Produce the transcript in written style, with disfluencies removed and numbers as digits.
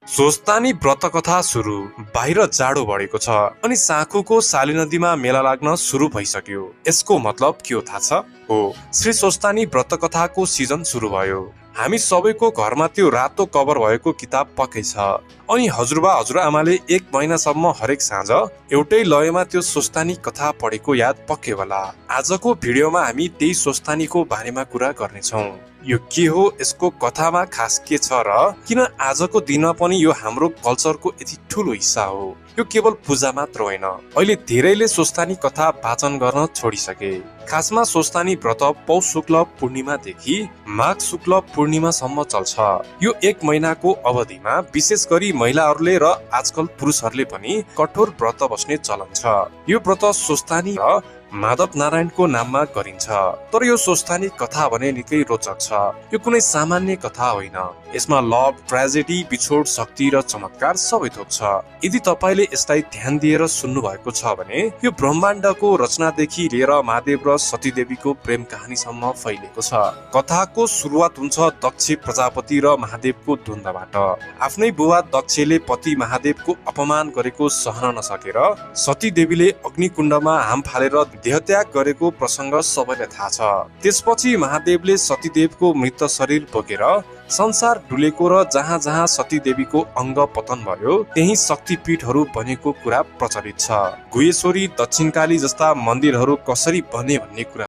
स्वस्थानी व्रत कथा सुरु। बाहिर जाडो बढेको छ अनि साँखुको साली नदीमा मेला लाग्न सुरु भइसक्यो। यसको मतलब के हो थाहा छ? हो, श्री स्वस्थानी व्रत कथाको सिजन सुरु भयो। हामी सबैको घरमा त्यो रातो कभर भएको किताब पक्कै छ अनि हजुरबा हजुरआमाले 1 महिनासम्म हरेक साँझ एउटै लयमा त्यो स्वस्थानी कथा पढेको याद पक्कै होला। आजको भिडियोमा हामी त्यही स्वस्थानीको बारेमा कुरा गर्नेछौँ। यो के हो, यसको कथामा खास के छ र किन आजको दिनमा पनि यो हाम्रो कल्चरको यति ठुलो हिस्सा हो। यो केवल पूजा मात्र होइन, अहिले धेरैले स्वस्थानी कथा वाचन गर्न छोडिसके। खासमा स्वस्थानी व्रत पौष शुक्ल पूर्णिमादेखि माघ शुक्ल पूर्णिमासम्म चल्छ। यो 1 महिनाको अवधिमा विशेष गरी महिलाहरूले र आजकल पुरुषहरूले पनि कठोर व्रत बस्ने चलन छ। यो व्रत स्वस्थानी र माधव नारायणको नाममा गरिन्छ। तर यो स्वस्थानी कथा भने निकै रोचक छ। यो कुनै सामान्य कथा होइन। यसमा लभ, ट्रेजेडी, बिछोड, शक्ति र चमत्कार सबै थोक छ। यदि तपाईले यसलाई ध्यान दिएर सुन्नु भएको छ भने यो ब्रह्माण्डको रचनादेखि लिएर महादेव र सती देवीको प्रेम कहानीसम्म फैलिएको छ। कथाको सुरुवात हुन्छ दक्ष प्रजापति र महादेवको द्वन्द्वबाट। आफ्नै बुबा दक्षले पति महादेवको अपमान गरेको सहन नसकेर सती देवीले अग्निकुण्डमा हाम फालेर देहत्याग गरेको प्रसंग सबैलाई थाहा छ। त्यसपछि महादेवले सतीदेवको मृत शरीर बोकेर संसार डुलेको र जहाँ जहाँ सती देवीको अंग पतन भयो त्यही शक्तिपीठहरू बनेको कुरा प्रचलित छ। गुहेश्वरी, दक्षिणकाली जस्ता मन्दिरहरू कसरी बने भन्ने कुरा